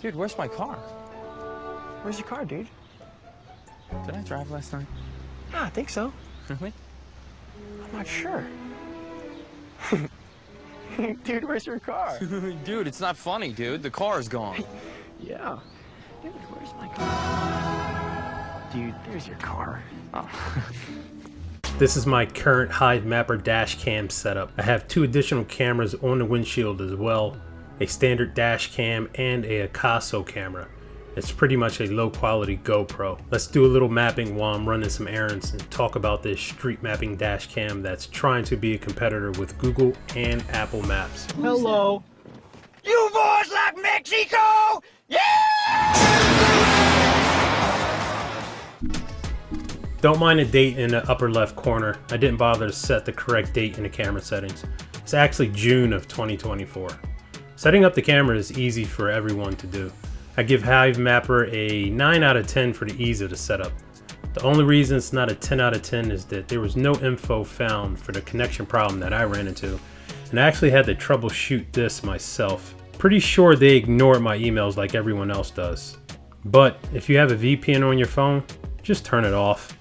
Dude, where's my car? Where's your car, dude? Did I drive last night? Yeah, I think so. Really? I'm not sure. Dude, where's your car? Dude, it's not funny, dude. The car's gone. Yeah. Dude, where's my car? Dude, there's your car. Oh. This is my current Hivemapper dash cam setup. I have 2 additional cameras on the windshield as well, a standard dash cam and a Akaso camera. It's pretty much a low quality GoPro. Let's do a little mapping while I'm running some errands and talk about this street mapping dash cam that's trying to be a competitor with Google and Apple Maps. Hello. You boys like Mexico? Yeah! Don't mind the date in the upper left corner. I didn't bother to set the correct date in the camera settings. It's actually June of 2024. Setting up the camera is easy for everyone to do. I give Hivemapper a 9 out of 10 for the ease of the setup. The only reason it's not a 10 out of 10 is that there was no info found for the connection problem that I ran into, and I actually had to troubleshoot this myself. Pretty sure they ignored my emails like everyone else does. But if you have a VPN on your phone, just turn it off.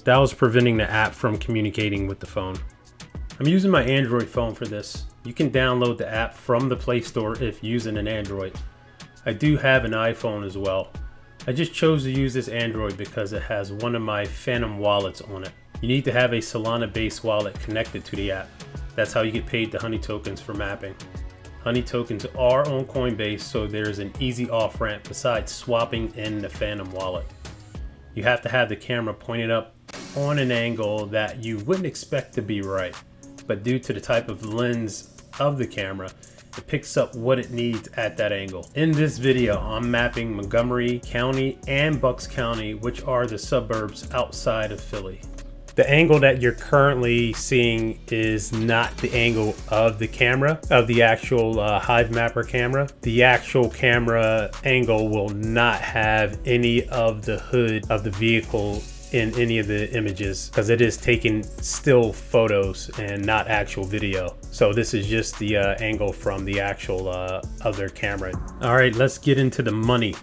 That was preventing the app from communicating with the phone. I'm using my Android phone for this. You can download the app from the Play Store if using an Android. I do have an iPhone as well. I just chose to use this Android because it has one of my Phantom wallets on it. You need to have a Solana based wallet connected to the app. That's how you get paid the Honey tokens for mapping. Honey tokens are on Coinbase, so there's an easy off ramp besides swapping in the Phantom wallet. You have to have the camera pointed up on an angle that you wouldn't expect to be right, but due to the type of lens of the camera, it picks up what it needs at that angle. In this video, I'm mapping Montgomery County and Bucks County, which are the suburbs outside of Philly. The angle that you're currently seeing is not the angle of the camera, of the actual Hivemapper camera. The actual camera angle will not have any of the hood of the vehicle in any of the images because it is taking still photos and not actual video. So this is just the angle from the actual other camera. All right, let's get into the money.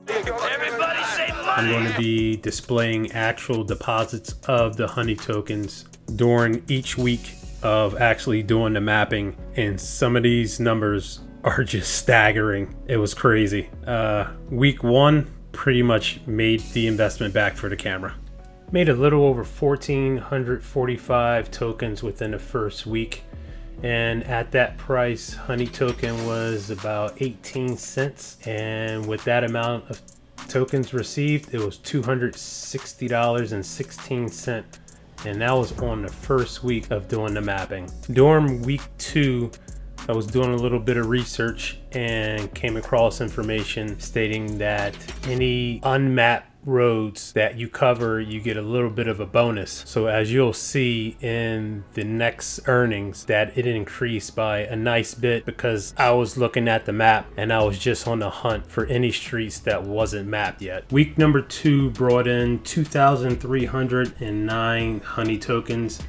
Everybody say money! I'm going to be displaying actual deposits of the Honey tokens during each week of actually doing the mapping, and some of these numbers are just staggering. It was crazy. Week 1 pretty much made the investment back for the camera. Made a little over 1,445 tokens within the first week, and at that price, Honey token was about 18 cents, and with that amount of tokens received, it was $260.16, and that was on the first week of doing the mapping. During week 2, I was doing a little bit of research and came across information stating that any unmapped roads that you cover, you get a little bit of a bonus. So as you'll see in the next earnings, that it increased by a nice bit because I was looking at the map and I was just on the hunt for any streets that wasn't mapped yet. Week number 2 brought in 2,309 Honey tokens.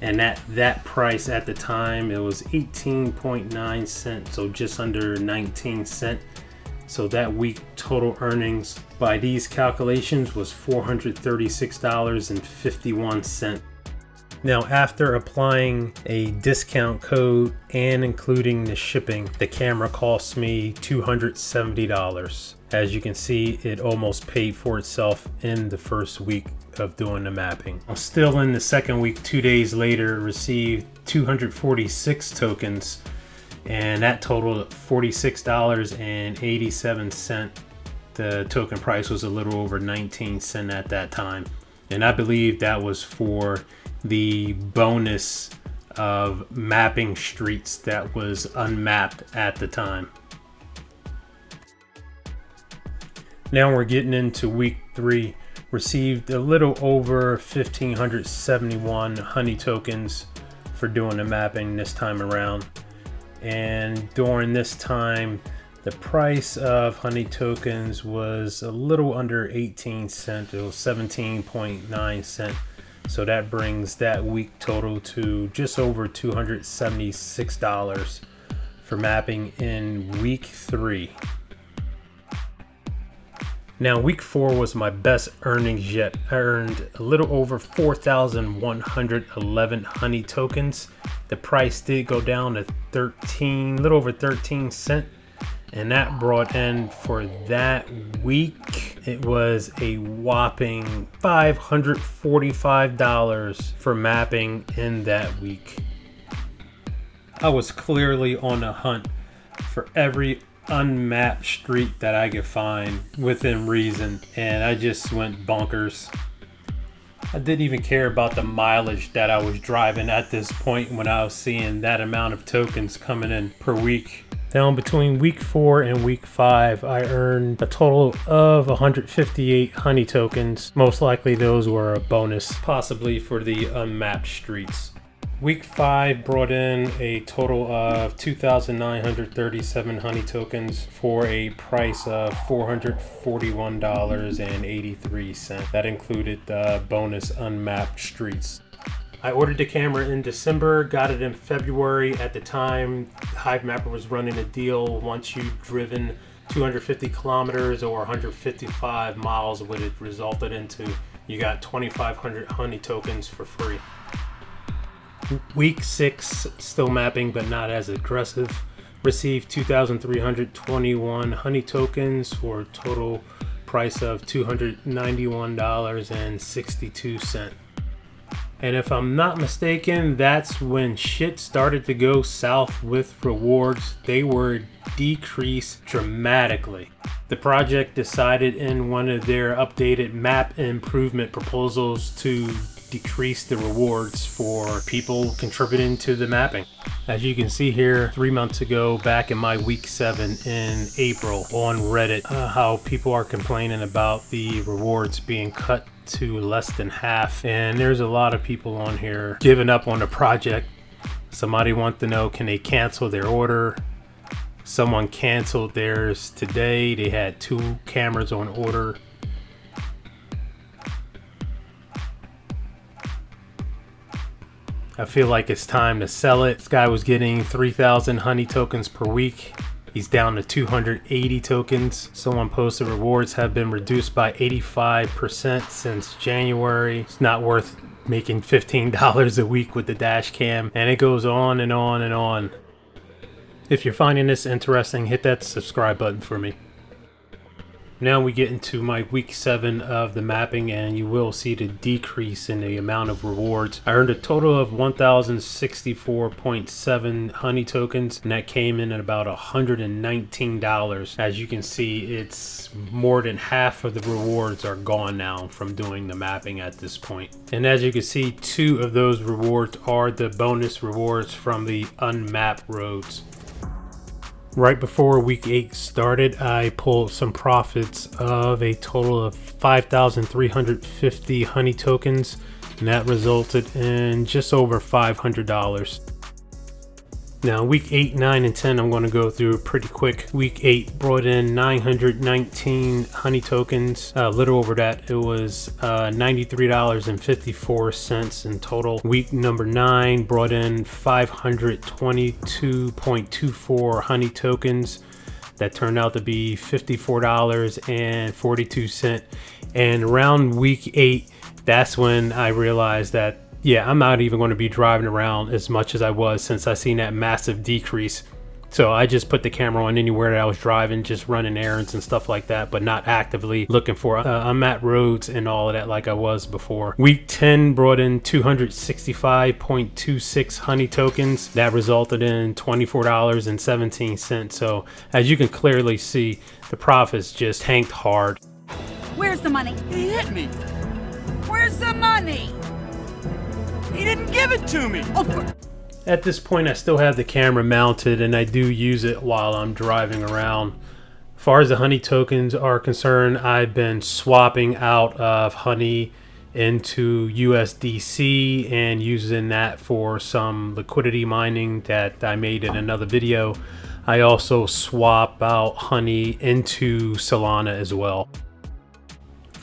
And at that price at the time, it was 18.9 cents, so just under 19 cents. So that week total earnings by these calculations was $436.51. Now, after applying a discount code and including the shipping, the camera cost me $270. As you can see, it almost paid for itself in the first week of doing the mapping. I'm still in the second week, 2 days later, received 246 tokens, and that totaled $46.87. The token price was a little over 19 cents at that time, and I believe that was for the bonus of mapping streets that was unmapped at the time. Now we're getting into week 3. Received a little over 1,571 Honey tokens for doing the mapping this time around. And during this time, the price of Honey tokens was a little under 18 cents. It was 17.9 cents. So that brings that week total to just over $276 for mapping in week 3. Now, week 4 was my best earnings yet. I earned a little over 4,111 honey tokens. The price did go down to little over 13 cents. And that brought in for that week, it was a whopping $545 for mapping in that week. I was clearly on a hunt for every unmapped street that I could find within reason, and I just went bonkers. I didn't even care about the mileage that I was driving at this point when I was seeing that amount of tokens coming in per week. Down between week 4 and week 5, I earned a total of 158 honey tokens. Most likely those were a bonus, possibly for the unmapped streets. Week 5 brought in a total of 2,937 honey tokens for a price of $441.83. That included the bonus unmapped streets. I ordered the camera in December, got it in February. At the time, Hivemapper was running a deal. Once you've driven 250 kilometers or 155 miles, what it resulted into, you got 2,500 honey tokens for free. Week 6, still mapping but not as aggressive. Received 2,321 honey tokens for a total price of $291.62. And if I'm not mistaken, that's when shit started to go south with rewards. They were decreased dramatically. The project decided in one of their updated map improvement proposals to decrease the rewards for people contributing to the mapping. As you can see here, 3 months ago, back in my week 7 in April on Reddit, how people are complaining about the rewards being cut to less than half, and there's a lot of people on here giving up on the project. Somebody wants to know, can they cancel their order? Someone canceled theirs today. They had 2 cameras on order. I feel like it's time to sell it. This guy was getting 3,000 honey tokens per week. He's down to 280 tokens. Someone posted rewards have been reduced by 85% since January. It's not worth making $15 a week with the dash cam. And it goes on and on and on. If you're finding this interesting, hit that subscribe button for me. Now we get into my week 7 of the mapping, and you will see the decrease in the amount of rewards. I earned a total of 1,064.7 honey tokens, and that came in at about $119. As you can see, it's more than half of the rewards are gone now from doing the mapping at this point. And as you can see, 2 of those rewards are the bonus rewards from the unmapped roads. Right before week 8 started, I pulled some profits of a total of 5,350 honey tokens, and that resulted in just over $500. Now, week 8, 9, and 10, I'm going to go through pretty quick. Week 8 brought in 919 honey tokens. A little over that, it was $93.54 in total. Week number 9 brought in 522.24 honey tokens. That turned out to be $54.42. And around week 8, that's when I realized that, yeah, I'm not even going to be driving around as much as I was since I seen that massive decrease. So I just put the camera on anywhere that I was driving, just running errands and stuff like that, but not actively looking for unmapped roads and all of that like I was before. Week 10 brought in 265.26 honey tokens. That resulted in $24.17. So as you can clearly see, the profits just hanked hard. Where's the money? He hit me. Where's the money? He didn't give it to me. Oh, At this point, I still have the camera mounted and I do use it while I'm driving around. As far as the honey tokens are concerned, I've been swapping out of honey into USDC and using that for some liquidity mining that I made in another video. I also swap out honey into Solana as well.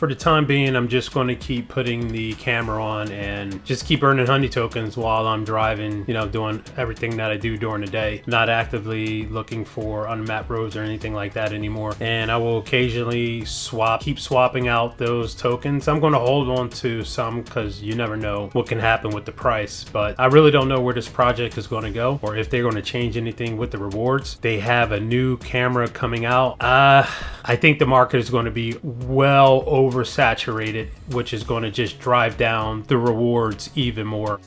for the time being, I'm just going to keep putting the camera on and just keep earning honey tokens while I'm driving, you know, doing everything that I do during the day. Not actively looking for unmapped roads or anything like that anymore. And I will occasionally keep swapping out those tokens. I'm going to hold on to some because you never know what can happen with the price, but I really don't know where this project is going to go or if they're going to change anything with the rewards. They have a new camera coming out. I think the market is going to be well oversaturated, which is going to just drive down the rewards even more.